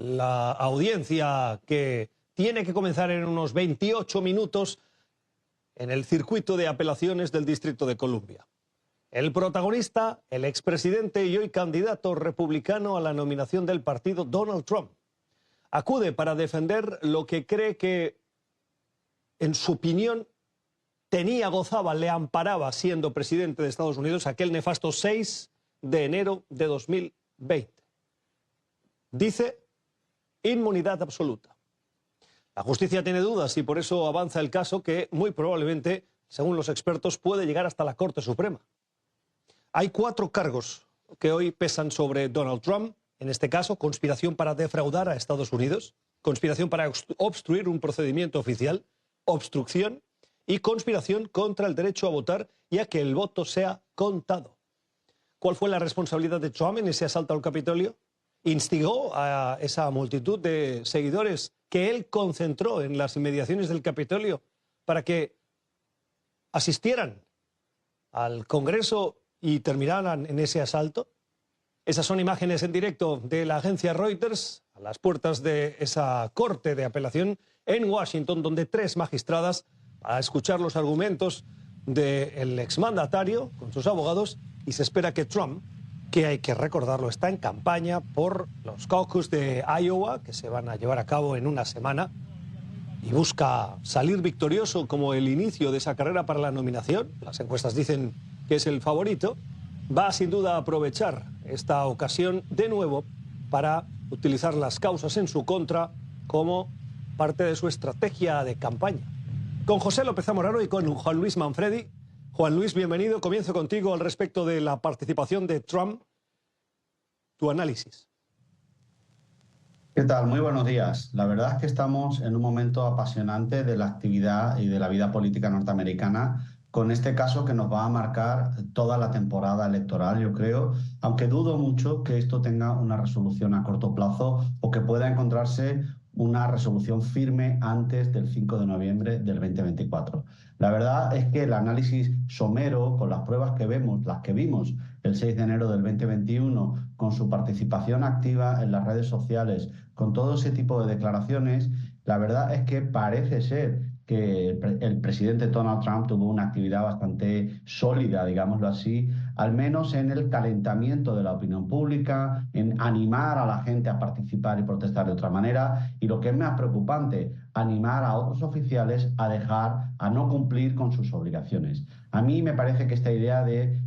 la audiencia que tiene que comenzar en unos 28 minutos en el circuito de apelaciones del Distrito de Columbia. El protagonista, el expresidente y hoy candidato republicano a la nominación del partido, Donald Trump, acude para defender lo que cree que, en su opinión, gozaba, le amparaba siendo presidente de Estados Unidos aquel nefasto 6 de enero de 2020. Dice inmunidad absoluta. La justicia tiene dudas y por eso avanza el caso que muy probablemente, según los expertos, puede llegar hasta la Corte Suprema. Hay 4 cargos que hoy pesan sobre Donald Trump. En este caso, conspiración para defraudar a Estados Unidos, conspiración para obstruir un procedimiento oficial, obstrucción y conspiración contra el derecho a votar y a que el voto sea contado. ¿Cuál fue la responsabilidad de Trump en ese asalto al Capitolio? Instigó a esa multitud de seguidores que él concentró en las inmediaciones del Capitolio para que asistieran al Congreso y terminaran en ese asalto. Esas son imágenes en directo de la agencia Reuters a las puertas de esa corte de apelación en Washington, donde 3 magistradas, a escuchar los argumentos del exmandatario con sus abogados, y se espera que Trump, que hay que recordarlo, está en campaña por los caucus de Iowa, que se van a llevar a cabo en una semana, y busca salir victorioso como el inicio de esa carrera para la nominación. Las encuestas dicen que es el favorito. Va sin duda a aprovechar esta ocasión de nuevo para utilizar las causas en su contra como parte de su estrategia de campaña. Con José López Zamorano y con Juan Luis Manfredi. Juan Luis, bienvenido. Comienzo contigo al respecto de la participación de Trump. Tu análisis. ¿Qué tal? Muy buenos días. La verdad es que estamos en un momento apasionante de la actividad y de la vida política norteamericana, con este caso que nos va a marcar toda la temporada electoral, yo creo, aunque dudo mucho que esto tenga una resolución a corto plazo o que pueda encontrarse una resolución firme antes del 5 de noviembre del 2024. La verdad es que el análisis somero, con las pruebas que vemos, las que vimos el 6 de enero del 2021, con su participación activa en las redes sociales, con todo ese tipo de declaraciones, la verdad es que parece ser que el presidente Donald Trump tuvo una actividad bastante sólida, digámoslo así, al menos en el calentamiento de la opinión pública, en animar a la gente a participar y protestar de otra manera, y lo que es más preocupante, animar a otros oficiales a no cumplir con sus obligaciones. A mí me parece que esta idea de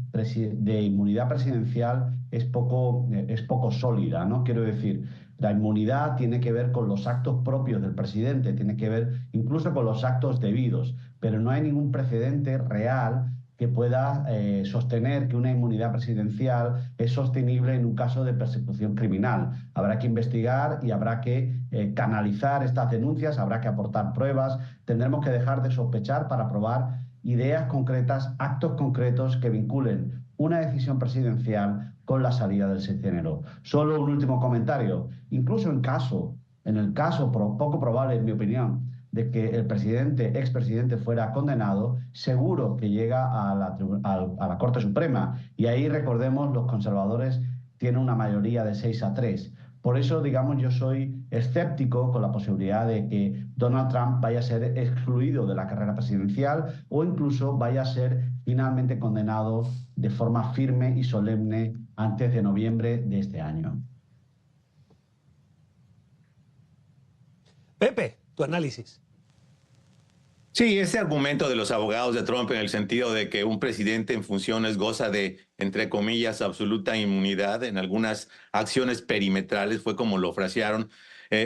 inmunidad presidencial es poco sólida, ¿no? Quiero decir, la inmunidad tiene que ver con los actos propios del presidente, tiene que ver incluso con los actos debidos, pero no hay ningún precedente real que pueda sostener que una inmunidad presidencial es sostenible en un caso de persecución criminal. Habrá que investigar y habrá que canalizar estas denuncias, habrá que aportar pruebas, tendremos que dejar de sospechar para probar ideas concretas, actos concretos que vinculen una decisión presidencial con la salida del 6 de enero. Solo un último comentario. Incluso en el caso poco probable, en mi opinión, de que el expresidente fuera condenado, seguro que llega a la Corte Suprema. Y ahí, recordemos, los conservadores tienen una mayoría de 6-3. Por eso, digamos, yo soy escéptico con la posibilidad de que Donald Trump vaya a ser excluido de la carrera presidencial o incluso vaya a ser finalmente condenado de forma firme y solemne antes de noviembre de este año. Pepe, tu análisis. Sí, ese argumento de los abogados de Trump en el sentido de que un presidente en funciones goza de, entre comillas, absoluta inmunidad en algunas acciones perimetrales, fue como lo frasearon.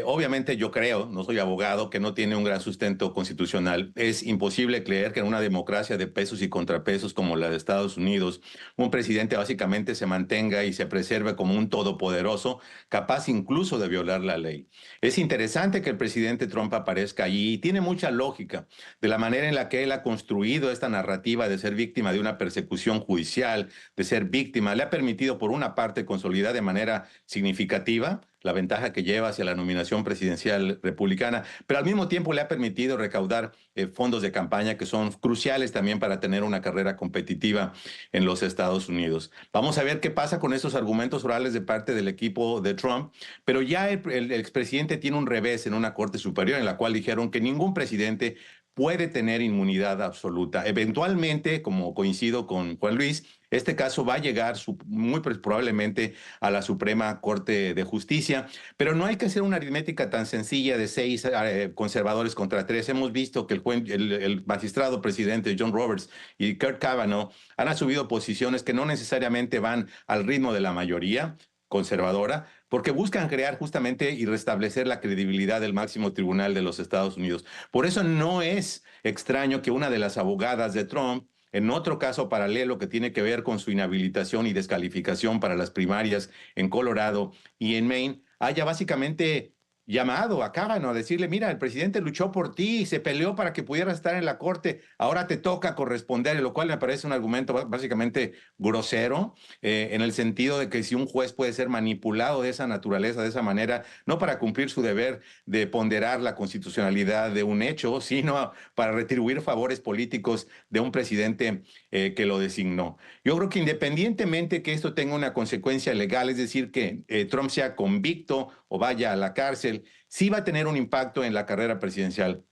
Obviamente yo creo, no soy abogado, que no tiene un gran sustento constitucional. Es imposible creer que en una democracia de pesos y contrapesos como la de Estados Unidos, un presidente básicamente se mantenga y se preserve como un todopoderoso, capaz incluso de violar la ley. Es interesante que el presidente Trump aparezca allí y tiene mucha lógica de la manera en la que él ha construido esta narrativa de ser víctima de una persecución judicial, de ser víctima. Le ha permitido, por una parte, consolidar de manera significativa la ventaja que lleva hacia la nominación presidencial republicana, pero al mismo tiempo le ha permitido recaudar fondos de campaña que son cruciales también para tener una carrera competitiva en los Estados Unidos. Vamos a ver qué pasa con esos argumentos orales de parte del equipo de Trump, pero ya el expresidente tiene un revés en una corte superior en la cual dijeron que ningún presidente puede tener inmunidad absoluta. Eventualmente, como coincido con Juan Luis, este caso va a llegar muy probablemente a la Suprema Corte de Justicia, pero no hay que hacer una aritmética tan sencilla de 6 conservadores contra 3. Hemos visto que el magistrado presidente John Roberts y Kurt Kavanaugh han asumido posiciones que no necesariamente van al ritmo de la mayoría conservadora, porque buscan crear justamente y restablecer la credibilidad del máximo tribunal de los Estados Unidos. Por eso no es extraño que una de las abogadas de Trump, en otro caso paralelo que tiene que ver con su inhabilitación y descalificación para las primarias en Colorado y en Maine, haya básicamente llamado a Kavanaugh a decirle, mira, el presidente luchó por ti y se peleó para que pudieras estar en la corte, ahora te toca corresponder, lo cual me parece un argumento básicamente grosero, en el sentido de que si un juez puede ser manipulado de esa naturaleza, de esa manera, no para cumplir su deber de ponderar la constitucionalidad de un hecho, sino para retribuir favores políticos de un presidente que lo designó. Yo creo que independientemente que esto tenga una consecuencia legal, es decir, que Trump sea convicto o vaya a la cárcel, sí va a tener un impacto en la carrera presidencial.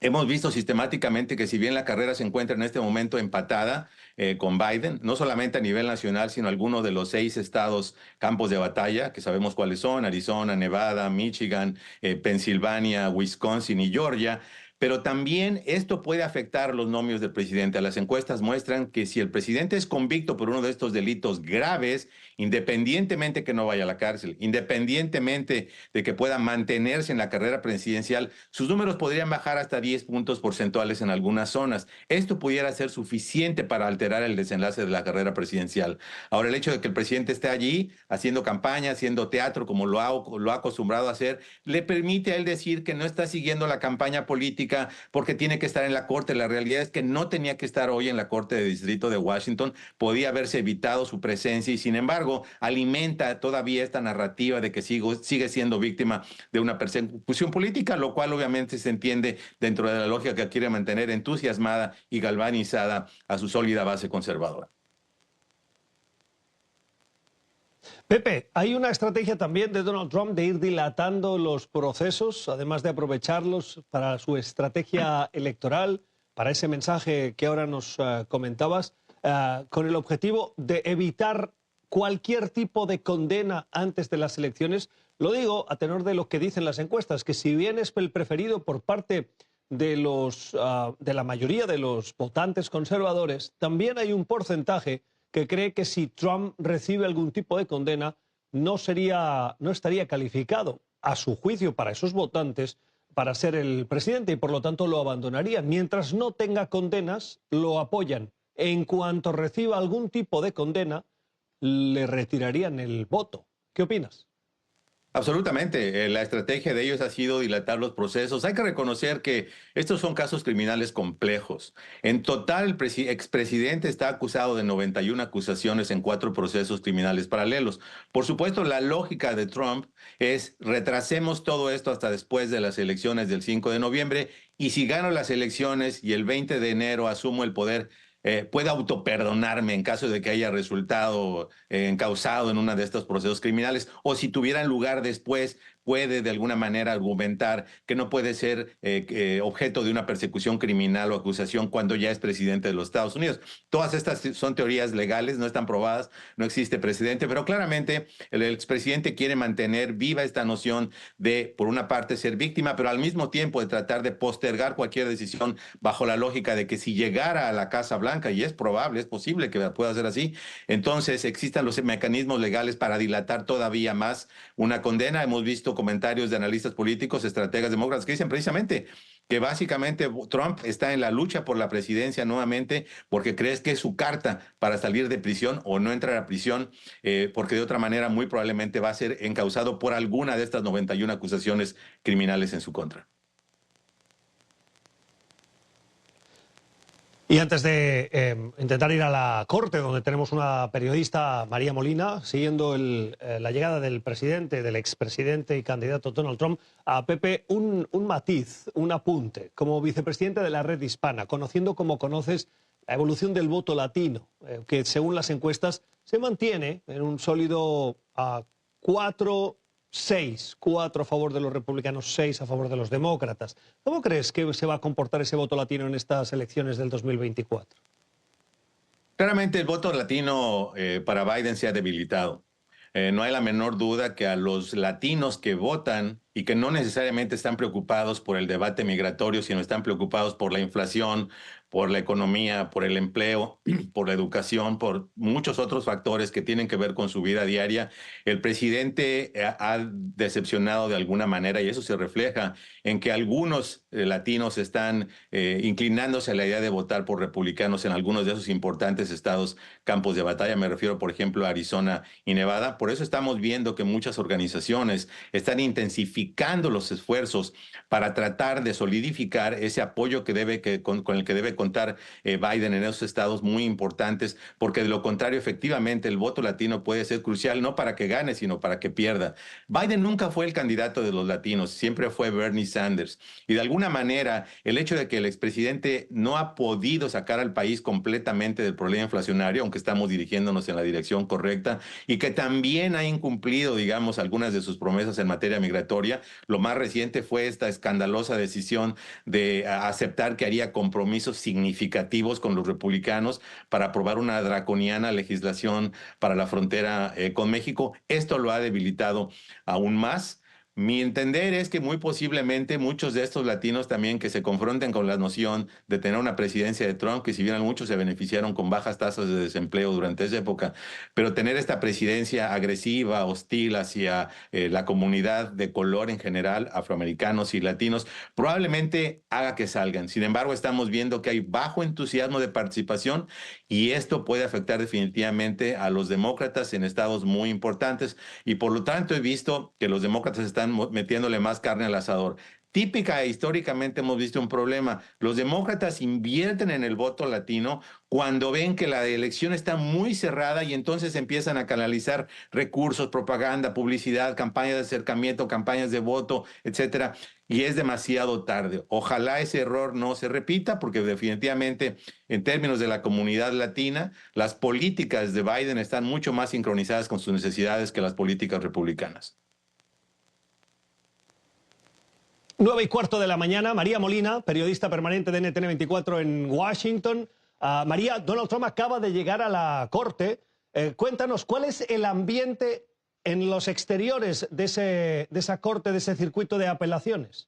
Hemos visto sistemáticamente que si bien la carrera se encuentra en este momento empatada con Biden, no solamente a nivel nacional, sino algunos de los 6 estados campos de batalla, que sabemos cuáles son, Arizona, Nevada, Michigan, Pensilvania, Wisconsin y Georgia, pero también esto puede afectar los nomios del presidente. Las encuestas muestran que si el presidente es convicto por uno de estos delitos graves, independientemente que no vaya a la cárcel, independientemente de que pueda mantenerse en la carrera presidencial, sus números podrían bajar hasta 10 puntos porcentuales en algunas zonas. Esto pudiera ser suficiente para alterar el desenlace de la carrera presidencial. Ahora, el hecho de que el presidente esté allí haciendo campaña, haciendo teatro, como lo ha acostumbrado a hacer, le permite a él decir que no está siguiendo la campaña política porque tiene que estar en la corte. La realidad es que no tenía que estar hoy en la corte de distrito de Washington, podía haberse evitado su presencia y sin embargo alimenta todavía esta narrativa de que sigue siendo víctima de una persecución política, lo cual obviamente se entiende dentro de la lógica que quiere mantener entusiasmada y galvanizada a su sólida base conservadora. Pepe, hay una estrategia también de Donald Trump de ir dilatando los procesos, además de aprovecharlos para su estrategia electoral, para ese mensaje que ahora nos comentabas, con el objetivo de evitar cualquier tipo de condena antes de las elecciones. Lo digo a tenor de lo que dicen las encuestas, que si bien es el preferido por parte de la mayoría de los votantes conservadores, también hay un porcentaje que cree que si Trump recibe algún tipo de condena, no estaría calificado, a su juicio, para esos votantes, para ser el presidente y por lo tanto lo abandonarían. Mientras no tenga condenas, lo apoyan. En cuanto reciba algún tipo de condena, le retirarían el voto. ¿Qué opinas? Absolutamente. La estrategia de ellos ha sido dilatar los procesos. Hay que reconocer que estos son casos criminales complejos. En total, el expresidente está acusado de 91 acusaciones en 4 procesos criminales paralelos. Por supuesto, la lógica de Trump es retrasemos todo esto hasta después de las elecciones del 5 de noviembre y si gano las elecciones y el 20 de enero asumo el poder, puede autoperdonarme en caso de que haya resultado encausado en uno de estos procesos criminales, o si tuviera lugar después, puede de alguna manera argumentar que no puede ser objeto de una persecución criminal o acusación cuando ya es presidente de los Estados Unidos. Todas estas son teorías legales, no están probadas, no existe precedente, pero claramente el expresidente quiere mantener viva esta noción de, por una parte, ser víctima, pero al mismo tiempo de tratar de postergar cualquier decisión bajo la lógica de que si llegara a la Casa Blanca, y es probable, es posible que pueda ser así, entonces existan los mecanismos legales para dilatar todavía más una condena. Hemos visto comentarios de analistas políticos, estrategas demócratas que dicen precisamente que básicamente Trump está en la lucha por la presidencia nuevamente porque crees que es su carta para salir de prisión o no entrar a prisión, porque de otra manera muy probablemente va a ser encausado por alguna de estas 91 acusaciones criminales en su contra. Y antes de intentar ir a la corte, donde tenemos una periodista, María Molina, siguiendo la llegada del presidente, del expresidente y candidato Donald Trump, a Pepe, un matiz, un apunte. Como vicepresidente de la Red Hispana, conociendo como conoces la evolución del voto latino, que según las encuestas se mantiene en un sólido 4-6, 4 a favor de los republicanos, 6 a favor de los demócratas. ¿Cómo crees que se va a comportar ese voto latino en estas elecciones del 2024? Claramente el voto latino para Biden se ha debilitado. No hay la menor duda que a los latinos que votan y que no necesariamente están preocupados por el debate migratorio, sino están preocupados por la inflación, por la economía, por el empleo, por la educación, por muchos otros factores que tienen que ver con su vida diaria. El presidente ha decepcionado de alguna manera y eso se refleja en que algunos latinos están inclinándose a la idea de votar por republicanos en algunos de esos importantes estados, campos de batalla. Me refiero, por ejemplo, a Arizona y Nevada. Por eso estamos viendo que muchas organizaciones están intensificando los esfuerzos para tratar de solidificar ese apoyo que con el que debe contar Biden en esos estados muy importantes, porque de lo contrario, efectivamente, el voto latino puede ser crucial, no para que gane, sino para que pierda. Biden nunca fue el candidato de los latinos, siempre fue Bernie Sanders. Y de alguna manera, el hecho de que el expresidente no ha podido sacar al país completamente del problema inflacionario, aunque estamos dirigiéndonos en la dirección correcta, y que también ha incumplido, digamos, algunas de sus promesas en materia migratoria. Lo más reciente fue esta escandalosa decisión de aceptar que haría compromisos significativos con los republicanos para aprobar una draconiana legislación para la frontera con México. Esto lo ha debilitado aún más. Mi entender es que muy posiblemente muchos de estos latinos también que se confronten con la noción de tener una presidencia de Trump, que si bien muchos se beneficiaron con bajas tasas de desempleo durante esa época, pero tener esta presidencia agresiva, hostil hacia la comunidad de color en general, afroamericanos y latinos, probablemente haga que salgan. Sin embargo, estamos viendo que hay bajo entusiasmo de participación y esto puede afectar definitivamente a los demócratas en estados muy importantes y por lo tanto he visto que los demócratas están metiéndole más carne al asador. Típica e históricamente hemos visto un problema. Los demócratas invierten en el voto latino cuando ven que la elección está muy cerrada y entonces empiezan a canalizar recursos, propaganda, publicidad, campañas de acercamiento, campañas de voto, etcétera. Y es demasiado tarde. Ojalá ese error no se repita porque definitivamente en términos de la comunidad latina, las políticas de Biden están mucho más sincronizadas con sus necesidades que las políticas republicanas. 9:15 de la mañana, María Molina, periodista permanente de NTN 24 en Washington. María, Donald Trump acaba de llegar a la corte. Cuéntanos, ¿cuál es el ambiente en los exteriores de esa corte, de ese circuito de apelaciones?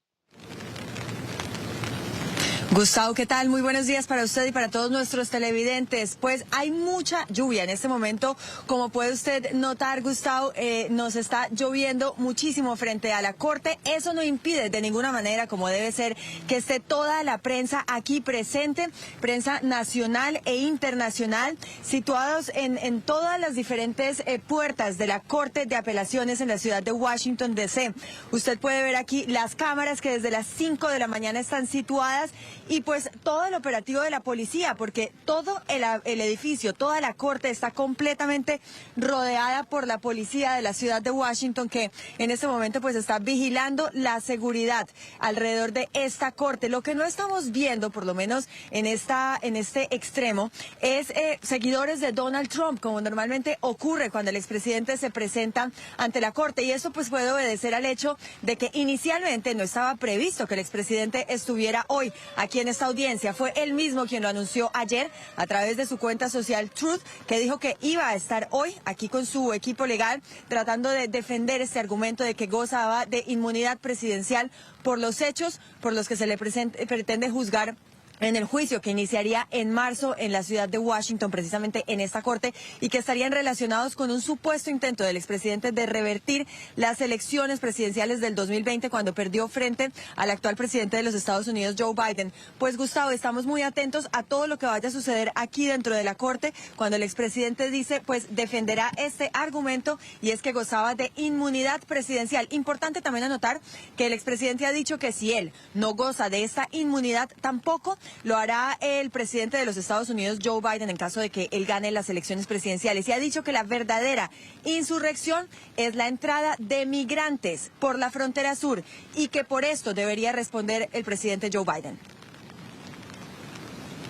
Gustavo, ¿qué tal? Muy buenos días para usted y para todos nuestros televidentes. Pues hay mucha lluvia en este momento. Como puede usted notar, Gustavo, nos está lloviendo muchísimo frente a la corte. Eso no impide de ninguna manera, como debe ser, que esté toda la prensa aquí presente, prensa nacional e internacional, situados en todas las diferentes puertas de la Corte de Apelaciones en la ciudad de Washington, D.C. Usted puede ver aquí las cámaras que desde las 5 de la mañana están situadas y pues todo el operativo de la policía, porque todo el edificio, toda la corte está completamente rodeada por la policía de la ciudad de Washington, que en este momento pues está vigilando la seguridad alrededor de esta corte. Lo que no estamos viendo, por lo menos en este extremo, es seguidores de Donald Trump, como normalmente ocurre cuando el expresidente se presenta ante la corte, y eso pues puede obedecer al hecho de que inicialmente no estaba previsto que el expresidente estuviera hoy aquí en esta audiencia. Fue él mismo quien lo anunció ayer a través de su cuenta social Truth, que dijo que iba a estar hoy aquí con su equipo legal tratando de defender este argumento de que gozaba de inmunidad presidencial por los hechos por los que se le pretende juzgar en el juicio que iniciaría en marzo en la ciudad de Washington, precisamente en esta corte, y que estarían relacionados con un supuesto intento del expresidente de revertir las elecciones presidenciales del 2020 cuando perdió frente al actual presidente de los Estados Unidos, Joe Biden. Pues Gustavo, estamos muy atentos a todo lo que vaya a suceder aquí dentro de la corte cuando el expresidente dice, pues defenderá este argumento, y es que gozaba de inmunidad presidencial. Importante también anotar que el expresidente ha dicho que si él no goza de esta inmunidad, tampoco lo hará el presidente de los Estados Unidos, Joe Biden, en caso de que él gane las elecciones presidenciales. Y ha dicho que la verdadera insurrección es la entrada de migrantes por la frontera sur y que por esto debería responder el presidente Joe Biden.